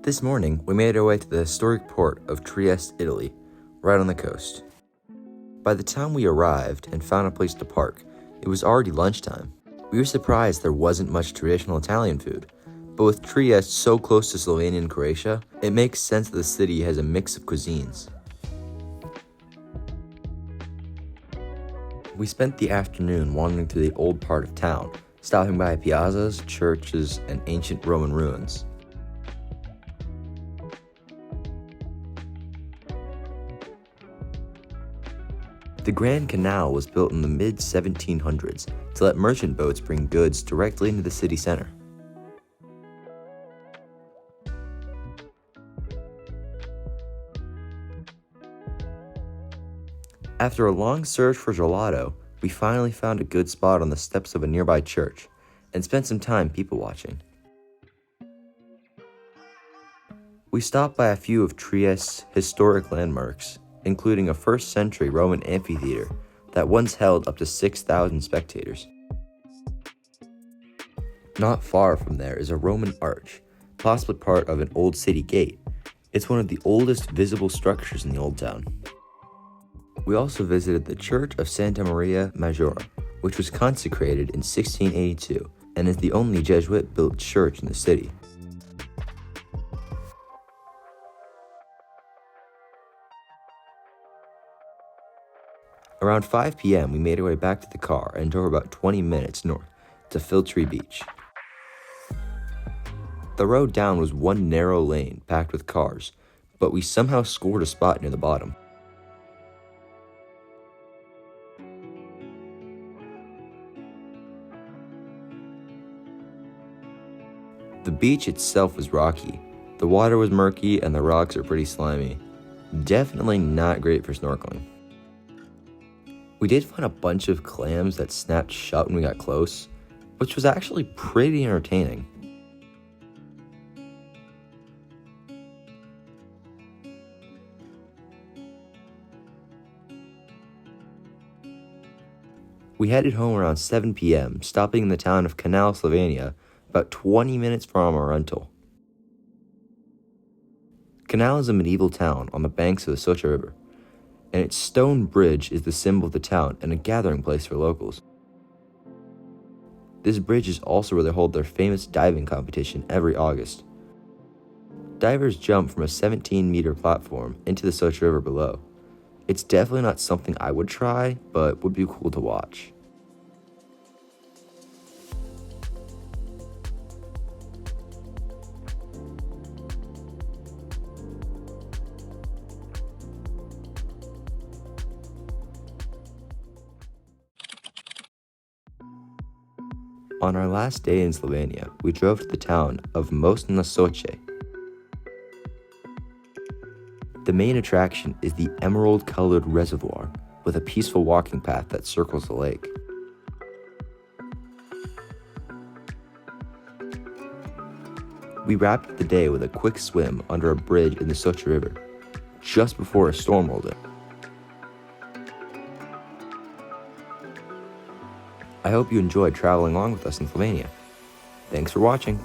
This morning, we made our way to the historic port of Trieste, Italy, right on the coast. By the time we arrived and found a place to park, it was already lunchtime. We were surprised there wasn't much traditional Italian food, but with Trieste so close to Slovenia and Croatia, it makes sense that the city has a mix of cuisines. We spent the afternoon wandering through the old part of town, stopping by piazzas, churches, and ancient Roman ruins. The Grand Canal was built in the mid-1700s to let merchant boats bring goods directly into the city center. After a long search for gelato, we finally found a good spot on the steps of a nearby church and spent some time people watching. We stopped by a few of Trieste's historic landmarks, including a 1st century Roman amphitheater that once held up to 6,000 spectators. Not far from there is a Roman arch, possibly part of an old city gate. It's one of the oldest visible structures in the Old Town. We also visited the Church of Santa Maria Maggiore, which was consecrated in 1682 and is the only Jesuit-built church in the city. Around 5 p.m., we made our way back to the car and drove about 20 minutes north to Filtri Beach. The road down was one narrow lane packed with cars, but we somehow scored a spot near the bottom. The beach itself was rocky. The water was murky and the rocks are pretty slimy. Definitely not great for snorkeling. We did find a bunch of clams that snapped shut when we got close, which was actually pretty entertaining. We headed home around 7 p.m., stopping in the town of Kanal, Slovenia, about 20 minutes from our rental. Kanal is a medieval town on the banks of the Soča River, and its stone bridge is the symbol of the town and a gathering place for locals. This bridge is also where they hold their famous diving competition every August. Divers jump from a 17-meter platform into the Soči River below. It's definitely not something I would try, but would be cool to watch. On our last day in Slovenia, we drove to the town of Soči. The main attraction is the emerald-colored reservoir with a peaceful walking path that circles the lake. We wrapped up the day with a quick swim under a bridge in the Soča River, just before a storm rolled in. I hope you enjoyed traveling along with us in Slovenia. Thanks for watching.